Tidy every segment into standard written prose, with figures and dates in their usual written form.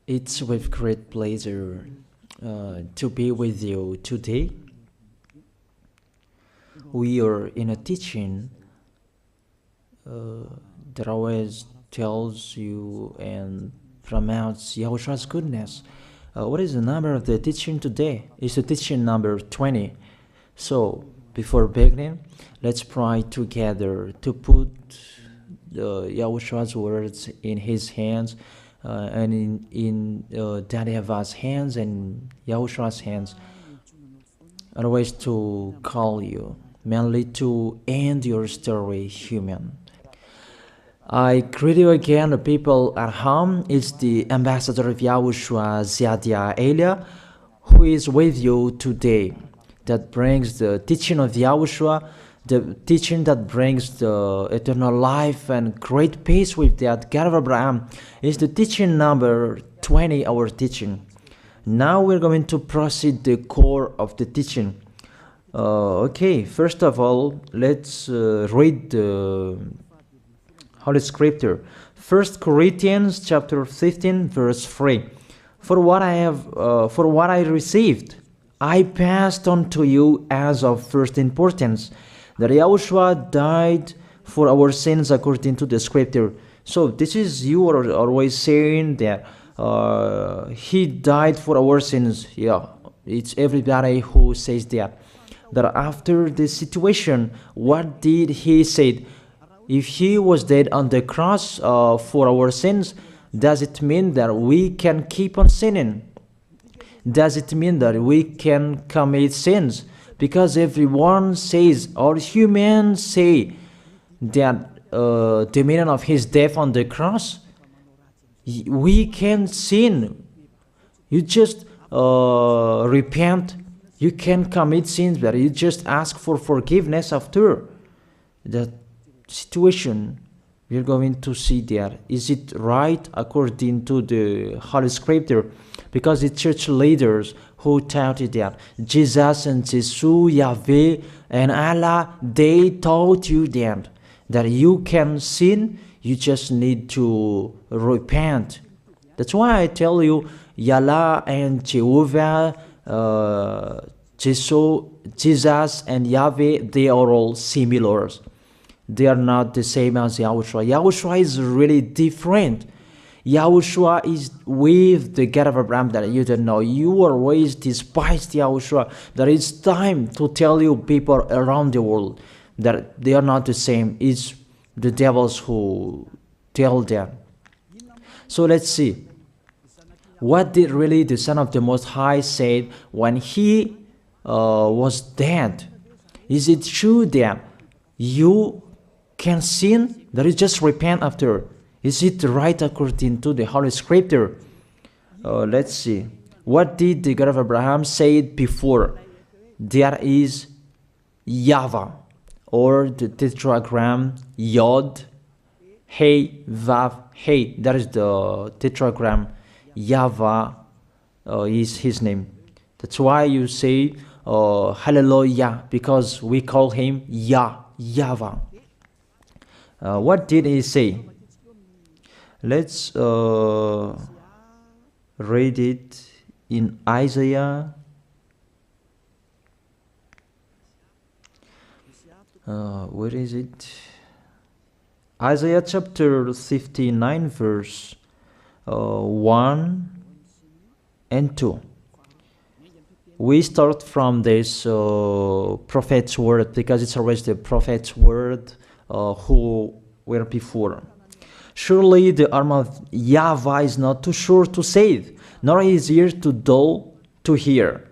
It's with great pleasure to be with you today. We are in a teaching that always tells you and promotes Yahushua's goodness. What is the number of the teaching today? It's the teaching number 20. So, before beginning, let's pray together to put Yahushua's words in his hands and in Daddy YAHVAH's hands and Yahushua's hands. Otherwise, to call you, mainly to end your story human. I greet you again, the people at home. It's the ambassador of Yahushua, Ziadia Elia, who is with you today, that brings the teaching of Yahushua, the teaching that brings the eternal life and great peace with that God of Abraham. Is the teaching number 20, our teaching. Now we're going to proceed the core of the teaching. Okay, first of all, let's read the Holy Scripture. 1 Corinthians chapter 15, verse 3. For what I received, I passed on to you as of first importance, that Yahushua died for our sins according to the Scripture. So this is, you are always saying that he died for our sins. Yeah, it's everybody who says that. That after the situation, what did he say? If he was dead on the cross for our sins, does it mean that we can keep on sinning? Does it mean that we can commit sins? Because everyone says, or humans say, that the meaning of his death on the cross, we can sin. You just repent. You can commit sins, but you just ask for forgiveness after that situation. We're going to see there. Is it right according to the Holy Scripture? Because the church leaders who taught it that Jesus and Jesus, Yahweh and Allah, they taught you that you can sin, you just need to repent. That's why I tell you, Yahlah and Jehovah, Jesus and Yahweh, they are all similar. They are not the same as Yahushua. Yahushua is really different. Yahushua is with the God of Abraham that you don't know. You always despised Yahushua. That it's time to tell you people around the world that they are not the same. It's the devils who tell them. So let's see. What did really the Son of the Most High say when he was dead? Is it true that you can sin? That is just repent after. Is it right according to the Holy Scripture? Let's see. What did the God of Abraham say before? There is YAHVAH, or the tetragram Yod, Hey, Vav, Hey. That is the tetragram. YAHVAH is his name. That's why you say Hallelujah, because we call him YAHVAH. What did he say? Let's read it in Isaiah. Where is it? Isaiah chapter 59, verse 1 and 2. We start from this prophet's word, because it's always the prophet's word who were before. Surely the arm of YAHVAH is not too short to save, nor his ear too dull to hear.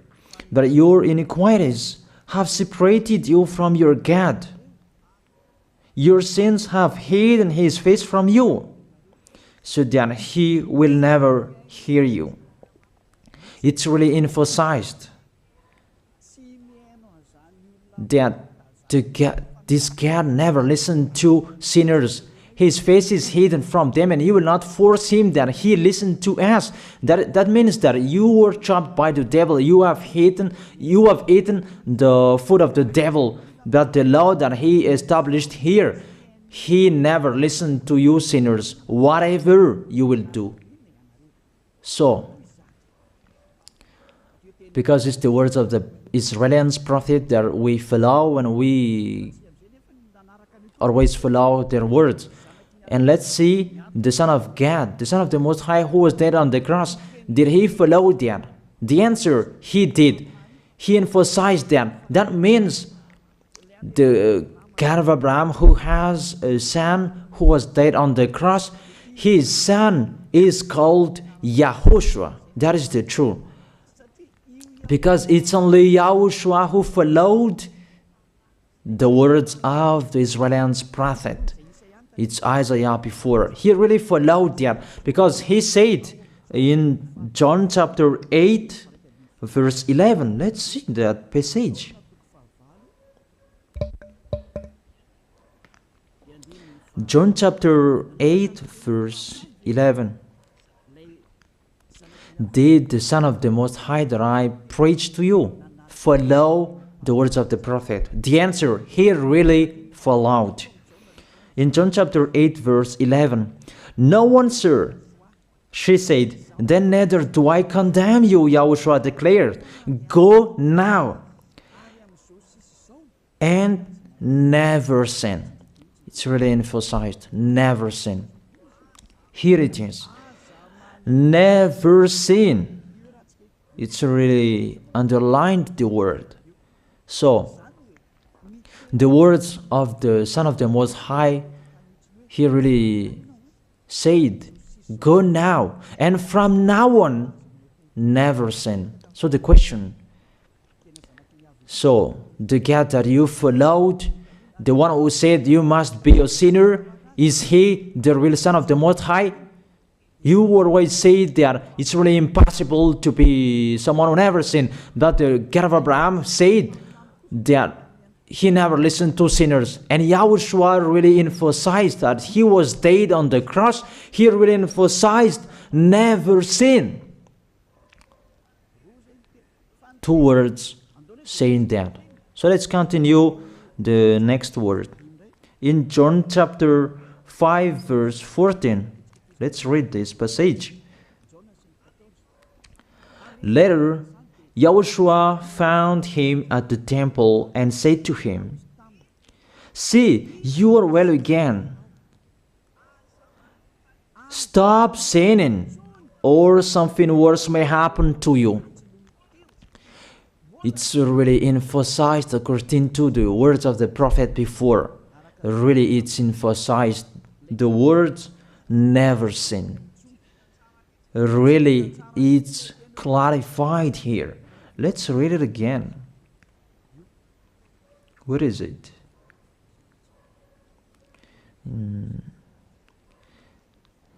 But your iniquities have separated you from your God. Your sins have hidden his face from you, so that he will never hear you. It's really emphasized that this God never listened to sinners. His face is hidden from them, and he will not force him that he listen to us. That means that you were trapped by the devil. You have eaten the food of the devil. But the law that he established here, he never listened to you sinners, whatever you will do. So, because it's the words of the Israelians prophet that we follow, and we always follow their words. And let's see the Son of God, the Son of the Most High, who was dead on the cross. Did he follow that? The answer, he did. He emphasized that. That means the God of Abraham, who has a son who was dead on the cross, his son is called YAHOSHUAH. That is the truth. Because it's only YAHOSHUAH who followed the words of the Israelians prophet. It's Isaiah before. He really followed that, because he said in John chapter 8, verse 11. Let's see that passage. John chapter 8, verse 11. Did the Son of the Most High that I preach to you follow the words of the prophet? The answer, he really followed. In John chapter 8, verse 11, "No one, sir," she said, "then neither do I condemn you," YAHOSHUAH declared. "Go now and never sin." It's really emphasized, never sin. Here it is. Never sin. It's really underlined the word. So, the words of the Son of the Most High, he really said, go now, and from now on, never sin. So the question, so the God that you followed, the one who said you must be a sinner, is he the real Son of the Most High? You always say that it's really impossible to be someone who never sinned. That the God of Abraham said that he never listened to sinners. And YAHOSHUAH really emphasized that he was dead on the cross. He really emphasized never sin. Two words saying that. So let's continue the next word. In John chapter 5, verse 14. Let's read this passage. Later, YAHOSHUAH found him at the temple and said to him, "See, you are well again. Stop sinning, or something worse may happen to you." It's really emphasized according to the words of the prophet before. Really, it's emphasized the words never sin. Really, it's clarified here. Let's read it again. What is it?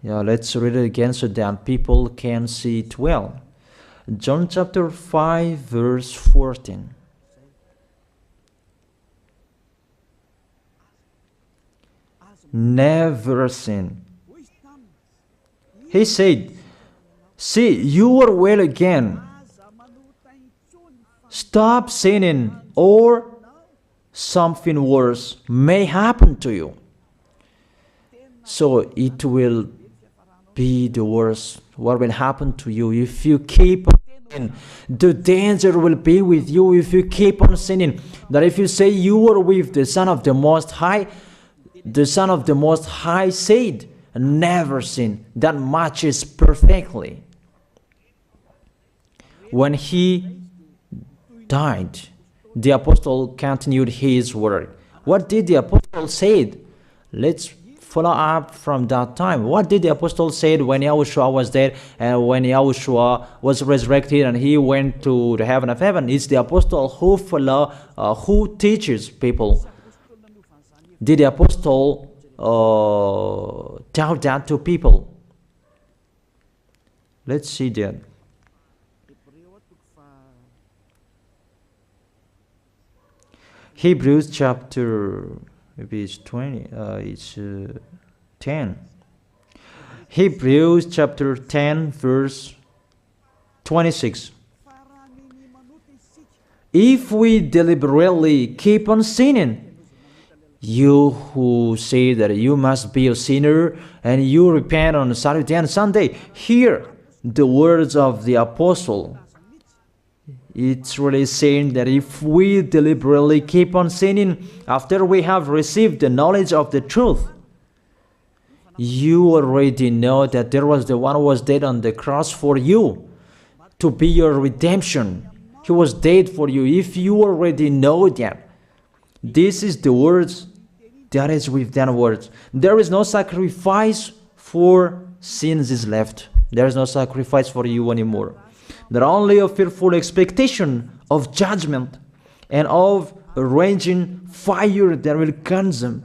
Yeah, let's read it again so that people can see it well. John chapter 5, verse 14. Never sin. He said, "See, you are well again. Stop sinning, or something worse may happen to you." So it will be the worst. What will happen to you if you keep on sinning? The danger will be with you if you keep on sinning. That if you say you are with the Son of the Most High, the Son of the Most High said, never sin. That matches perfectly. When he died, the apostle continued his word. What did the apostle say? Let's follow up from that time. What did the apostle say when YAHOSHUAH was dead and when YAHOSHUAH was resurrected and he went to the heaven of heaven? It's the apostle who teaches people. Did the apostle tell that to people? Let's see that. Hebrews chapter, maybe it's 20, it's 10. Hebrews chapter 10, verse 26. If we deliberately keep on sinning, you who say that you must be a sinner and you repent on Saturday and Sunday, here the words of the apostle. It's really saying that if we deliberately keep on sinning after we have received the knowledge of the truth, you already know that there was the one who was dead on the cross for you to be your redemption. He was dead for you. If you already know that, this is the words that is with that words. There is no sacrifice for sins is left. There is no sacrifice for you anymore. There are only a fearful expectation of judgment and of a raging fire that will consume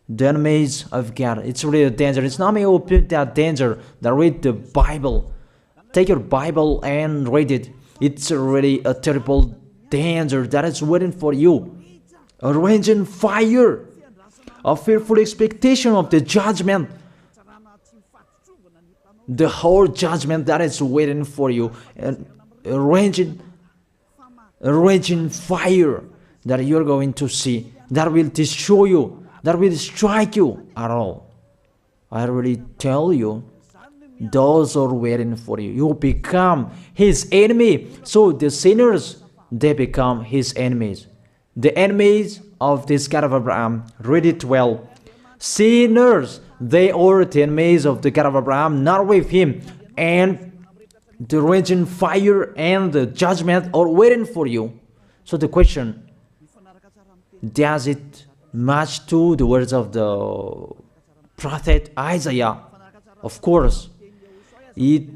the enemies of God. It's really a danger. It's not me who put that danger that read the Bible. Take your Bible and read it. It's really a terrible danger that is waiting for you. A raging fire, a fearful expectation of the judgment. The whole judgment that is waiting for you, and a raging fire that you're going to see, that will destroy you, that will strike you at all. I really tell you, those are waiting for you. You become his enemy. So the sinners, they become his enemies. The enemies of this God of Abraham. Read it well. Sinners, they are the enemies of the God of Abraham, not with him. And the raging fire and the judgment are waiting for you. So the question, does it match to the words of the prophet Isaiah? Of course. It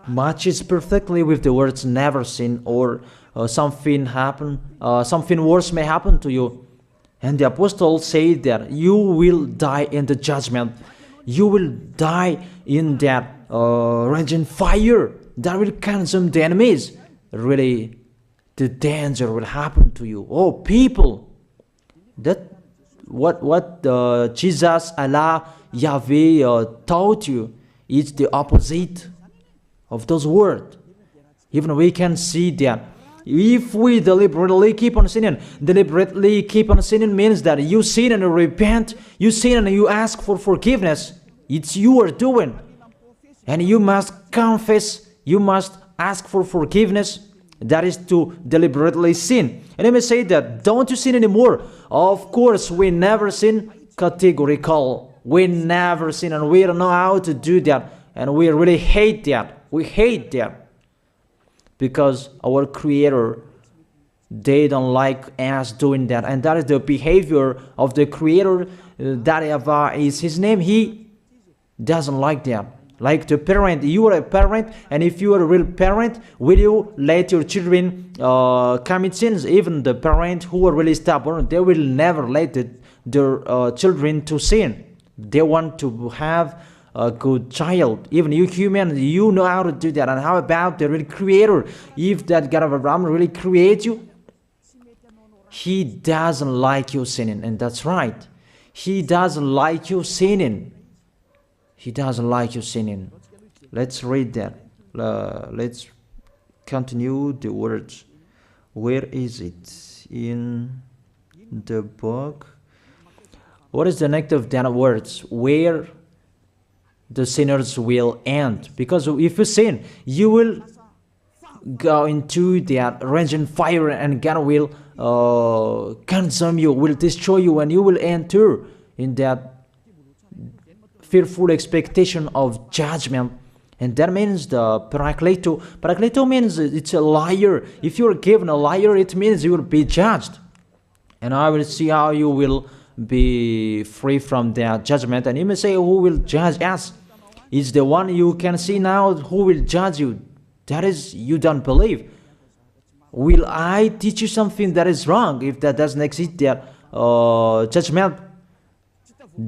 matches perfectly with the words never sin, or something worse may happen to you. And the apostle said that you will die in the judgment. You will die in that raging fire that will consume the enemies. Really, the danger will happen to you. Oh, people, that what Jesus, Allah, Yahweh taught you is the opposite of those words. Even we can see that. If we deliberately keep on sinning means that you sin and you repent, you sin and you ask for forgiveness. It's you are doing. And you must confess, you must ask for forgiveness. That is to deliberately sin. And I may say that, don't you sin anymore? Of course, we never sin categorical. We never sin, and we don't know how to do that. And we really hate that. We hate that. Because our Creator, they don't like us doing that. And that is the behavior of the Creator. That YAHVAH is his name. He doesn't like that. Like the parent, you are a parent, and if you are a real parent, will you let your children commit sins? Even the parent who are really stubborn, they will never let their children to sin. They want to have a good child. Even you human, you know how to do that. And how about the real Creator? If that God of Abraham really creates you, he doesn't like you sinning. And that's right. He doesn't like you sinning. He doesn't like you sinning. Let's read that. Let's continue the words. Where is it? In the book. What is the next of that words? Where the sinners will end. Because if you sin, you will go into that raging fire, and God will consume you, will destroy you, and you will enter in that fearful expectation of judgment. And that means the parakleto. Parakleto means it's a liar. If you're given a liar, it means you will be judged. And I will see how you will be free from that judgment. And you may say, who will judge us? It's the one you can see now who will judge you. That is, you don't believe. Will I teach you something that is wrong if that doesn't exist there? Judgment.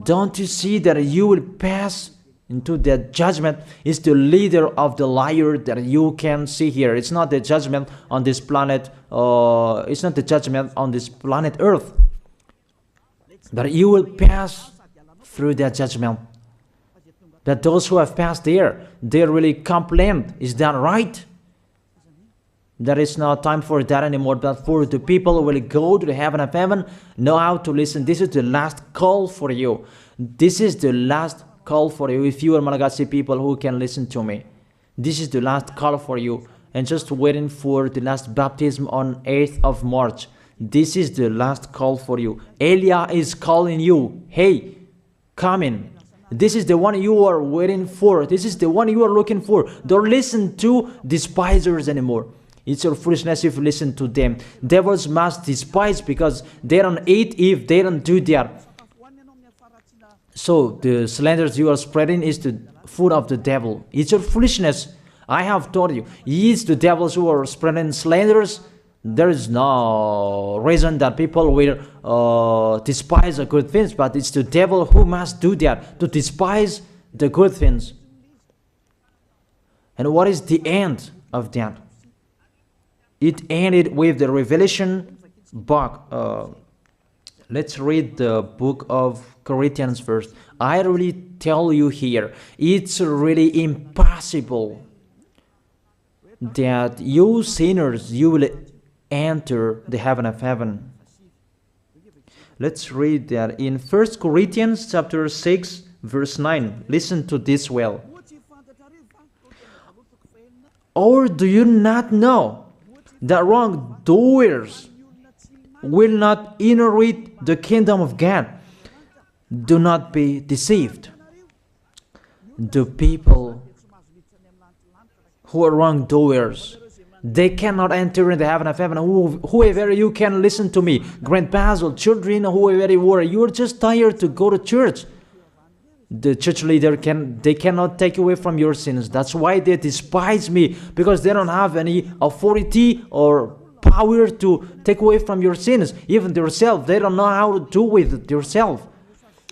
Don't you see that you will pass into that judgment? Is the leader of the liar that you can see here. It's not the judgment on this planet. It's not the judgment on this planet Earth. But you will pass through that judgment. That those who have passed there, they really complain. Is that right? There is no time for that anymore. But for the people who will go to the heaven of heaven, know how to listen. This is the last call for you. This is the last call for you. If you are Malagasy people who can listen to me, This is the last call for you. And just waiting for the last baptism on 8th of March. This is the last call for you. Elia is calling you. Hey, come in. This is the one you are waiting for. This is the one you are looking for. Don't listen to despisers anymore. It's your foolishness if you listen to them. Devils must despise because they don't eat if they don't do that. So the slanders you are spreading is the food of the devil. It's your foolishness. I have told you, it's the devils who are spreading slanders. There is no reason that people will despise the good things, but it's the devil who must do that, to despise the good things. And what is the end of that? It ended with the Revelation book. Let's read the book of Corinthians first. I really tell you here, it's really impossible that you sinners, you will enter the heaven of heaven. Let's read that in 1 Corinthians chapter 6 verse 9. Listen to this well. Or do you not know that wrongdoers will not inherit the kingdom of God? Do not be deceived. The people who are wrongdoers, they cannot enter in the heaven of heaven. Whoever you can listen to me, grandpas or children, whoever you are, you're just tired to go to church. The church leader they cannot take away from your sins. That's why they despise me, because they don't have any authority or power to take away from your sins. Even themselves, they don't know how to do with themselves.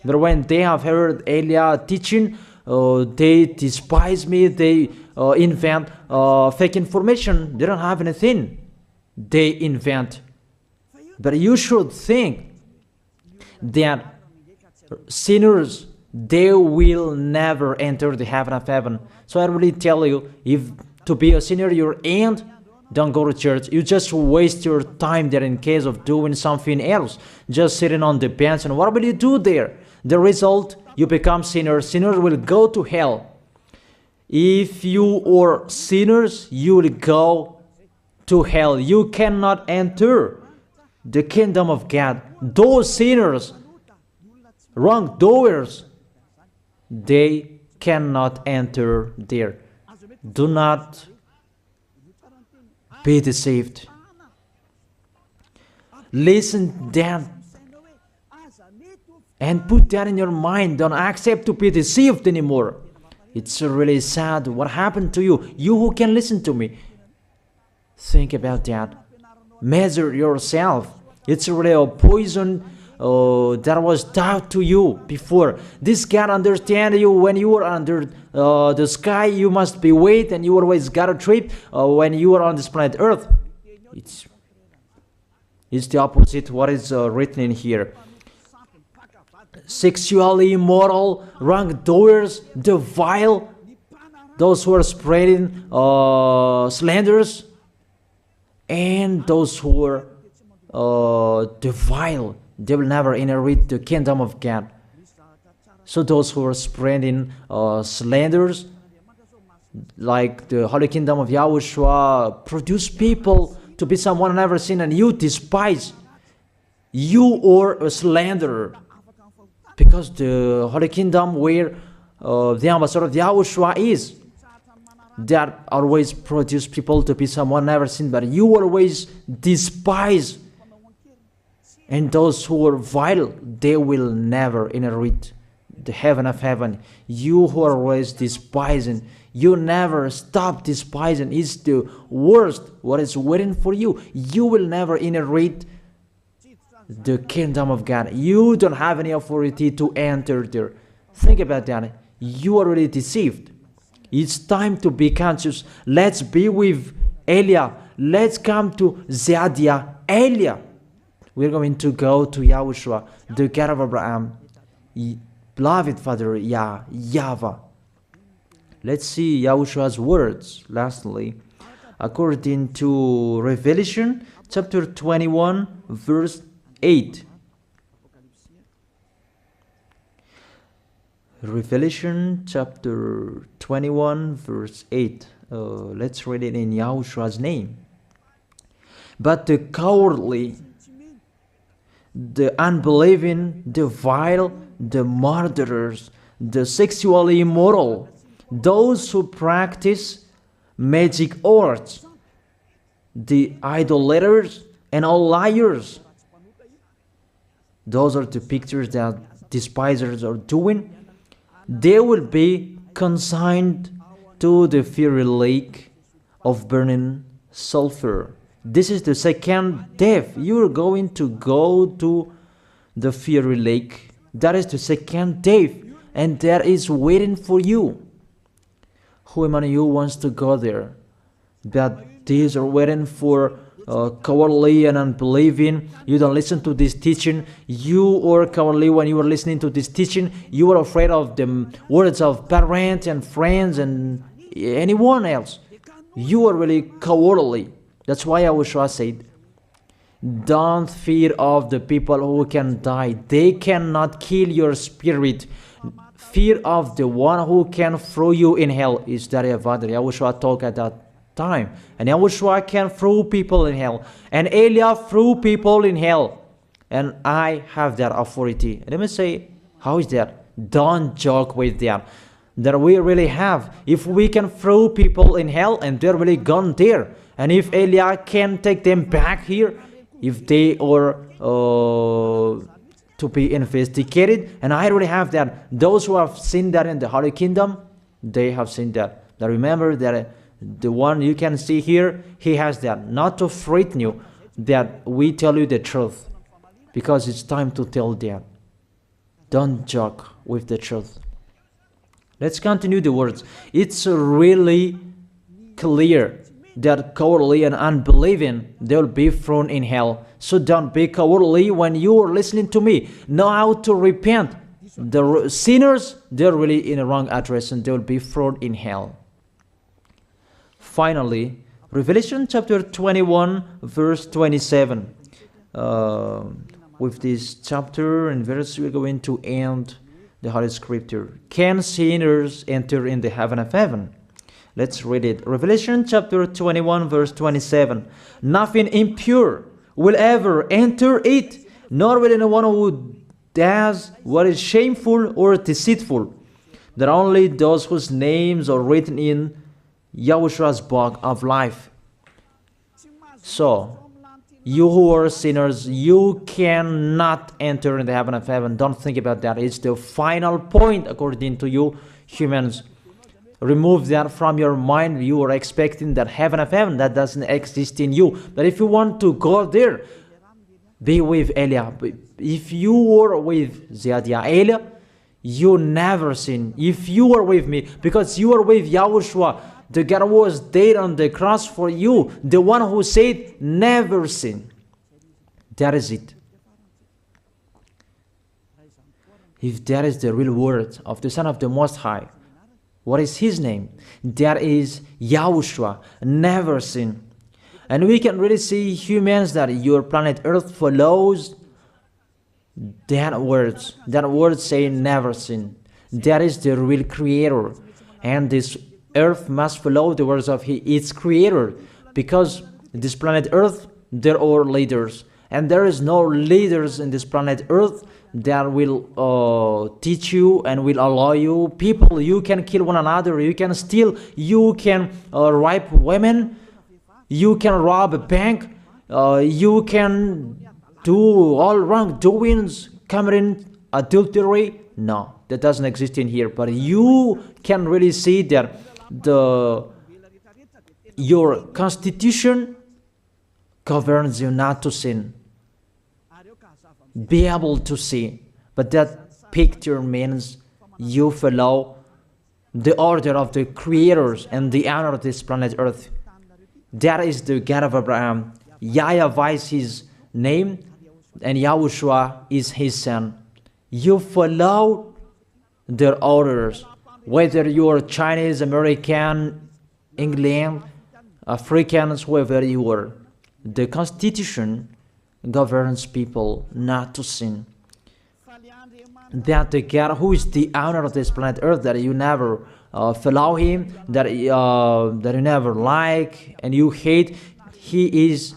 But when they have heard Elia teaching, they despise me. They invent fake information. They don't have anything. They invent. But you should think that sinners, they will never enter the heaven of heaven. So I really tell you, if to be a sinner you're in, don't go to church. You just waste your time there in case of doing something else. Just sitting on the bench, and what will you do there? The result, you become sinners. Sinners will go to hell. If you are sinners, you will go to hell. You cannot enter the kingdom of God. Those sinners, wrongdoers, they cannot enter there. Do not be deceived. Listen then and put that in your mind. Don't accept to be deceived anymore. It's really sad what happened to you. You who can listen to me, think about that. Measure yourself. It's really a poison that was taught to you before. This God understand you when you are under the sky. You must be wait, and you always got a trip when you are on this planet Earth. It's the opposite what is written in here. Sexually immoral, wrongdoers, the vile, those who are spreading slanders, and those who are the vile, they will never inherit the kingdom of God. So those who are spreading slanders, like the Holy Kingdom of YAHOSHUAH, produce people to be someone never seen, and you despise. You are a slanderer. Because the Holy Kingdom where the ambassador of YAHOSHUAH is, that always produce people to be someone never seen, but you always despise. And those who are vile, they will never inherit the heaven of heaven. You who are always despising, you never stop despising. It's the worst what is waiting for you. You will never inherit the kingdom of God. You don't have any authority to enter there. Think about that. You are already deceived. It's time to be conscious. Let's be with Elia. Let's come to Zadiah. Elia. We're going to go to YAHOSHUAH, the God of Abraham, beloved Father YAHVAH. Let's see YAHOSHUAH's words. Lastly, according to Revelation chapter 21 verse 8. Revelation chapter 21 verse 8. Let's read it in Yahoshua's name. But the cowardly, the unbelieving, the vile, the murderers, the sexually immoral, those who practice magic arts, the idolaters, and all liars. Those are the pictures that despisers are doing. They will be consigned to the fiery lake of burning sulfur. This is the second death. You are going to go to the fiery lake. That is the second death, and that is waiting for you. Who among you wants to go there? That these are waiting for cowardly and unbelieving. You don't listen to this teaching. You are cowardly when you are listening to this teaching. You are afraid of the words of parents and friends and anyone else. You are really cowardly. That's why YAHOSHUAH said, don't fear of the people who can die. They cannot kill your spirit. Fear of the one who can throw you in hell. Is that what YAHOSHUAH talked at that time? And YAHOSHUAH can throw people in hell. And Elijah threw people in hell. And I have that authority. Let me say, how is that? Don't joke with that. That we really have. If we can throw people in hell and they're really gone there, and if Elijah can take them back here, if they are to be investigated, and I already have that. Those who have seen that in the Holy Kingdom, they have seen that. Now remember that the one you can see here, he has that. Not to frighten you, that we tell you the truth, because it's time to tell that. Don't joke with the truth. Let's continue the words. It's really clear that cowardly and unbelieving, they'll be thrown in hell. So don't be cowardly when you are listening to me. Know how to repent. The sinners, they're really in a wrong address and they'll be thrown in hell. Finally, Revelation chapter 21, verse 27. With this chapter and verse, we're going to end the Holy Scripture. Can sinners enter in the heaven of heaven? Let's read it. Revelation chapter 21, verse 27. Nothing impure will ever enter it, nor will anyone who does what is shameful or deceitful. That only those whose names are written in YAHOSHUAH's book of life. So, you who are sinners, you cannot enter in the heaven of heaven. Don't think about that. It's the final point according to you humans. Remove that from your mind. You are expecting that heaven of heaven that doesn't exist in you. But if you want to go there, be with Elia. If you are with Elia, you never sin. If you are with me, because you are with YAHOSHUAH, the God was dead on the cross for you, the one who said never sin. That is it. If that is the real word of the Son of the Most High, what is his name? That is YAHOSHUAH, never sin. And we can really see humans that your planet Earth follows that words. That word saying never sin. That is the real creator. And this Earth must follow the words of its creator. Because this planet Earth, there are leaders. And there is no leaders in this planet Earth that will teach you and will allow you. People, you can kill one another, you can steal, you can rape women, you can rob a bank, you can do all wrongdoings, committing adultery. No, that doesn't exist in here. But you can really see that your constitution governs you not to sin. Be able to see. But that picture means you follow the order of the creators and the honor of this planet Earth. That is the God of Abraham. YAHVAH is his name, and YAHOSHUAH is his son. You follow their orders, whether you are Chinese, American, England, Africans, whoever you are. The Constitution governs people not to sin. That the God who is the owner of this planet Earth, that you never follow him, that you never like and you hate, he is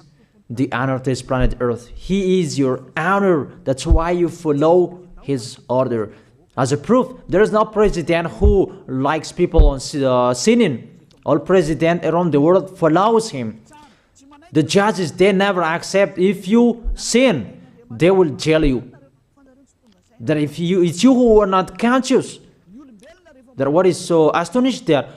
the owner of this planet Earth. He is your owner. That's why you follow his order. As a proof, there is no president who likes people on sinning. All president around the world follows him. The judges, they never accept. If you sin, they will jail you. That if it's you who are not conscious. That what is so astonished that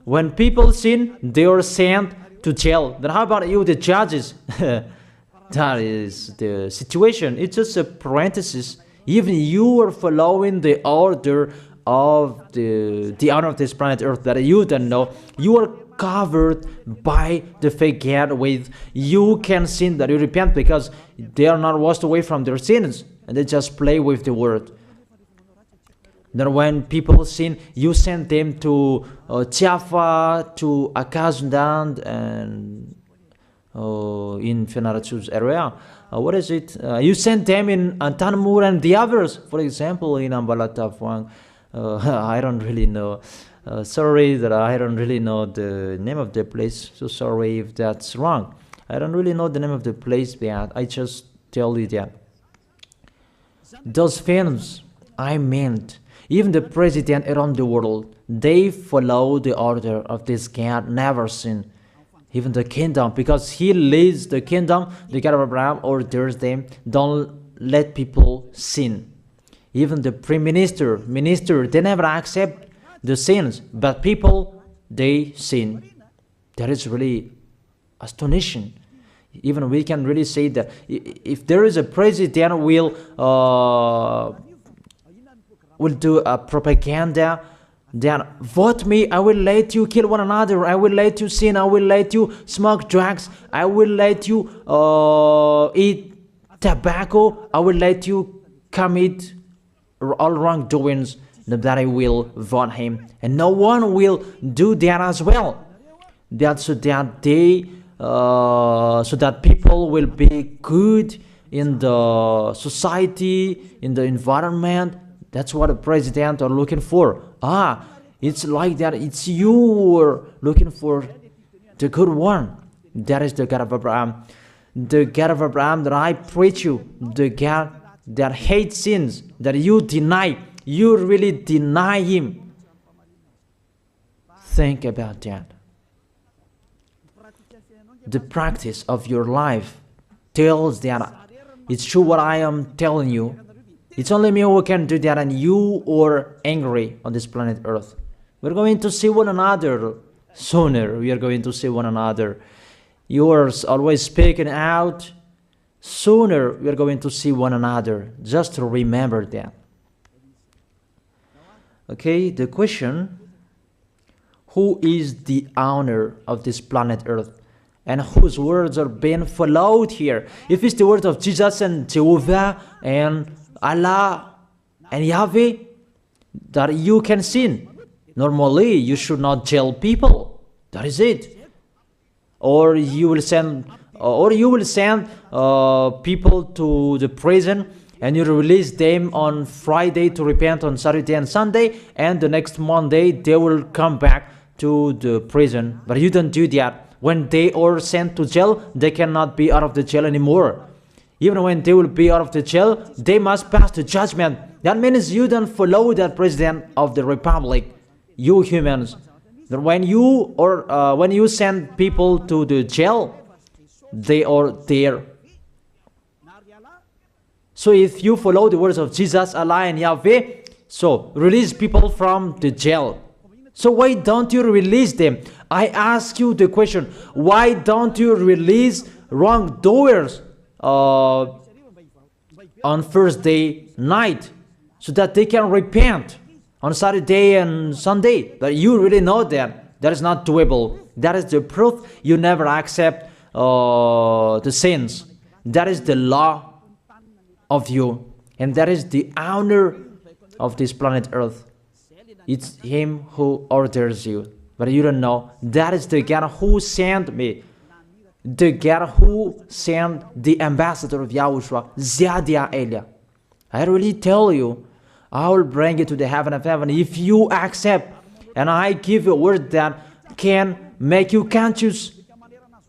when people sin, they are sent to jail. Then how about you, the judges? That is the situation. It's just a parenthesis. Even you are following the order of the owner of this planet Earth that you don't know. You are covered by the fake God with you can sin, that you repent, because they are not washed away from their sins and they just play with the word. Then when people sin, you send them to YAHVAH, to Akazundand, and in Fenarachu's area. What is it? You send them in Antanmur and the others. For example, in Ambalatafuang. I don't really know. Sorry that I don't really know the name of the place. So sorry if that's wrong. I don't really know the name of the place, but I just tell you that. Those films, I meant, even the president around the world, they follow the order of this God, never sin. Even the kingdom, because he leads the kingdom, the God of Abraham orders them, don't let people sin. Even the prime minister, they never accept the sins, but people, they sin. That is really astonishing. Even we can really say that if there is a president will do a propaganda, then vote me, I will let you kill one another, I will let you sin, I will let you smoke drugs, I will let you eat tobacco, I will let you commit all wrongdoings, that I will vote him. And no one will do that as well. That's so that they so that people will be good in the society, in the environment. That's what a president are looking for. It's like that. It's you who are looking for the good one. That is the God of Abraham. The God of Abraham that I preach you. The God that hates sins, that you deny. You really deny him. Think about that. The practice of your life tells that it's true what I am telling you. It's only me who can do that, and you are angry on this planet Earth. We're going to see one another sooner. We are going to see one another. You are always speaking out. Sooner we are going to see one another. Just to remember that. Okay, the question: who is the owner of this planet Earth? And whose words are being followed here? If it's the word of Jesus and Jehovah and Allah and Yahweh, that you can sin. Normally, you should not jail people. That is it. Or you will send, people to the prison, and you release them on Friday to repent on Saturday and Sunday, and the next Monday they will come back to the prison. But you don't do that. When they are sent to jail, they cannot be out of the jail anymore. Even when they will be out of the jail, they must pass the judgment. That means you don't follow that president of the republic, you humans. That when you send people to the jail, they are there. So if you follow the words of Jesus, Allah and Yahweh, so release people from the jail. So why don't you release them? I ask you the question, why don't you release wrongdoers on Thursday night so that they can repent on Saturday and Sunday? But you really know that that is not doable. That is the proof you never accept the sins. That is the law of you, and that is the owner of this planet Earth. It's him who orders you, but you don't know. That is the God who sent me, the God who sent the ambassador of YAHOSHUAH, Ziadia Elia. I really tell you, I will bring you to the heaven of heaven if you accept, and I give you a word that can make you conscious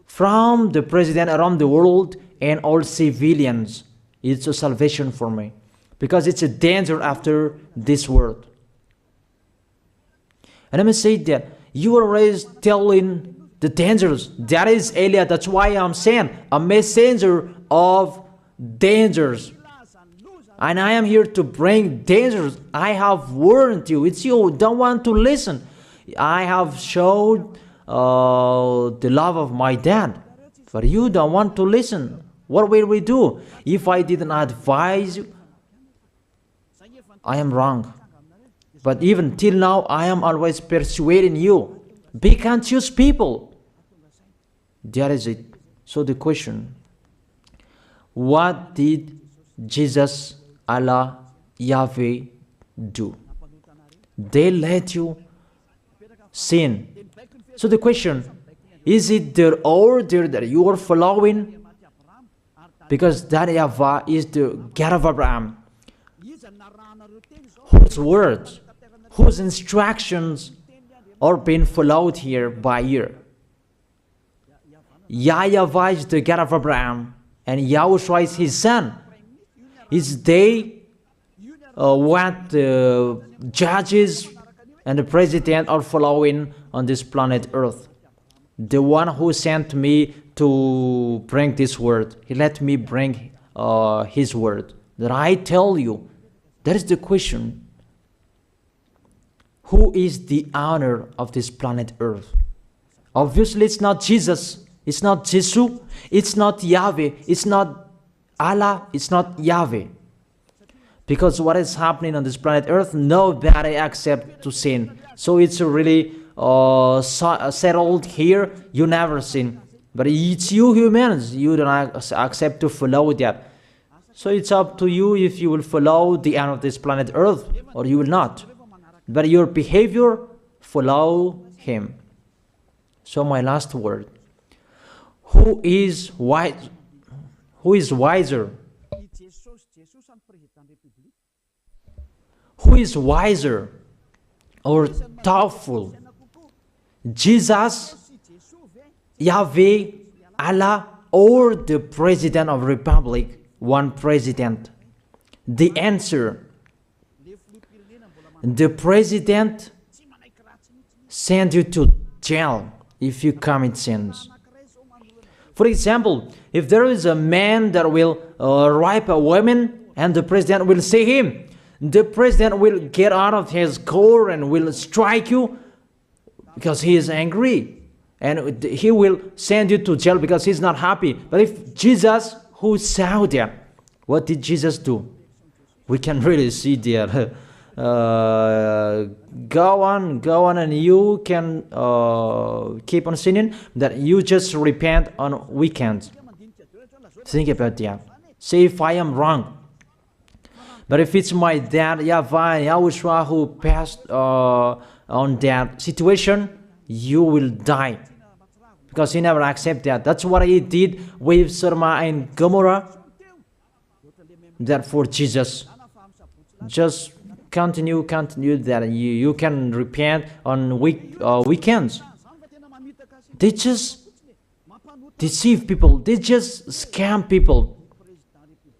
from the president around the world and all civilians. It's a salvation for me, because it's a danger after this world. And let me say that you were raised telling the dangers. That is Elia. That's why I'm saying a messenger of dangers. And I am here to bring dangers. I have warned you. It's you who don't want to listen. I have showed the love of my dad, but you don't want to listen. What will we do? If I didn't advise you, I am wrong. But even till now, I am always persuading you. Be conscious, people. That is it. So the question, what did Jesus, Allah, Yahweh do? They let you sin. So the question, is it their order that you are following? Because that YAHVAH is the God of Abraham, whose words, whose instructions are being followed here by year. YAHVAH is the God of Abraham, and YAHOSHUAH is his son. Is they what the judges and the president are following on this planet Earth? The one who sent me to bring this word, he let me bring his word that I tell you. That is the question. Who is the owner of this planet Earth? Obviously, it's not Jesus. It's not Jesus. It's not Yahweh. It's not Allah. It's not Yahweh. Because what is happening on this planet Earth, nobody accepts to sin. So it's really settled here. You never sin. But it's you humans. You don't accept to follow that. So it's up to you if you will follow the end of this planet Earth or you will not. But your behavior, follow him. So my last word. Who is wise? Who is wiser? Who is wiser or thoughtful? Jesus, Yahweh, Allah, or the President of the Republic? One president. The answer: the president send you to jail if you commit sins. For example, if there is a man that will rape a woman and the president will see him, the president will get out of his car and will strike you because he is angry. And he will send you to jail because he's not happy. But if Jesus, who saw that, what did Jesus do? We can really see that. Go on, and you can keep on sinning, that you just repent on weekends. Think about that. See if I am wrong. But if it's my dad, YAHVAH and YAHOSHUAH, who passed on that situation, you will die. Because he never accepted that. That's what he did with Sodom and Gomorrah. Therefore, Jesus, just continue that you can repent on weekends. They just deceive people. They just scam people.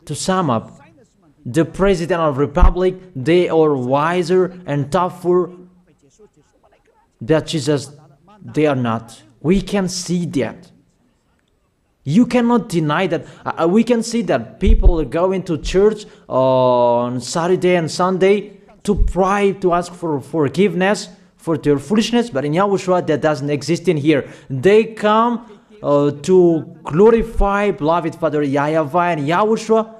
To sum up, the President of the Republic, they are wiser and tougher than Jesus. They are not. We can see that. You cannot deny that. We can see that people are going to church on Saturday and Sunday to pray, to ask for forgiveness for their foolishness. But in YAHOSHUAH, that doesn't exist in here. They come to glorify beloved Father YAHVAH and YAHOSHUAH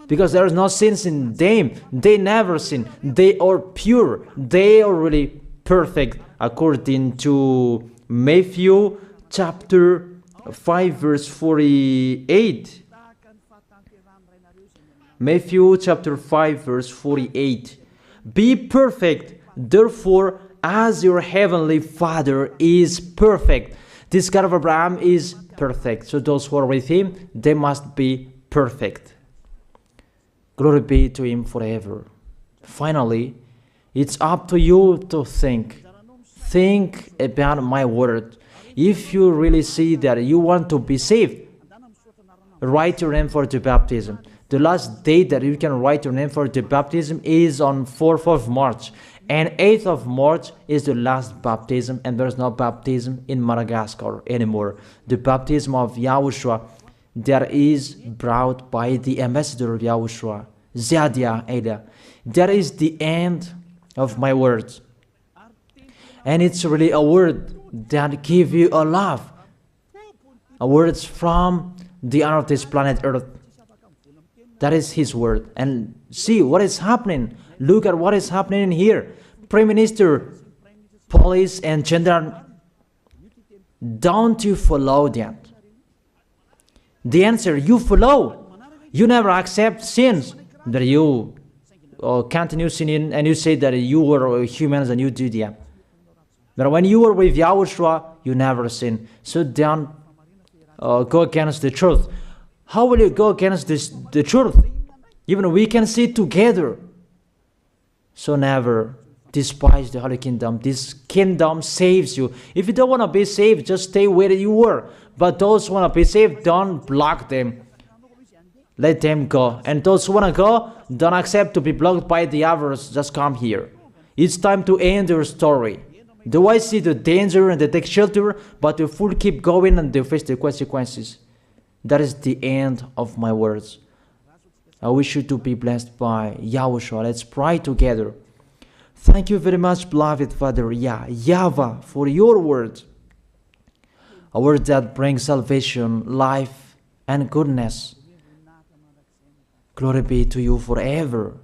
because there is no sins in them. They never sin. They are pure. They are really perfect, according to Matthew chapter 5 verse 48. Matthew chapter 5 verse 48. Be perfect, therefore, as your heavenly Father is perfect. This God of Abraham is perfect. So those who are with him, they must be perfect. Glory be to him forever. Finally, it's up to you to think. Think about my word. If you really see that you want to be saved, write your name for the baptism. The last date that you can write your name for the baptism is on 4th of March. And 8th of March is the last baptism, and there's no baptism in Madagascar anymore. The baptism of YAHOSHUAH that is brought by the ambassador of YAHOSHUAH, Zadia Ada. That is the end of my words. And it's really a word that gives you a love. A word from the honor of this planet Earth. That is his word. And see what is happening. Look at what is happening here. Prime Minister, police and gendarme, don't you follow that? The answer, you follow. You never accept sins. That you continue sinning and you say that you were humans and you do that. But when you were with YAHOSHUAH, you never sin. So don't go against the truth. How will you go against the truth? Even we can see together. So never despise the Holy Kingdom. This kingdom saves you. If you don't want to be saved, just stay where you were. But those who want to be saved, don't block them. Let them go. And those who want to go, don't accept to be blocked by the others. Just come here. It's time to end your story. Do I see the danger and they take shelter, but the fool keep going and they face the consequences? That is the end of my words. I wish you to be blessed by YAHOSHUAH. Let's pray together. Thank you very much, beloved Father YAHVAH, for your word. A word that brings salvation, life, and goodness. Glory be to you forever.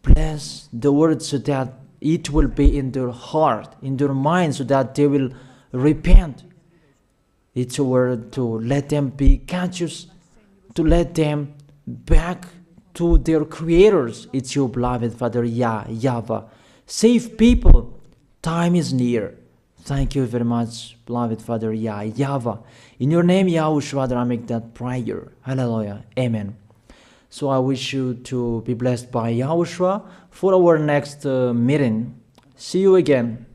Bless the word so that it will be in their heart, in their mind, so that they will repent. It's a word to let them be conscious, to let them back to their creators. It's your beloved Father YAHVAH. Save people. Time is near. Thank you very much, beloved Father YAHVAH. In your name, YAHOSHUAH, that I make that prayer. Hallelujah. Amen. So I wish you to be blessed by YAHOSHUAH for our next meeting. See you again.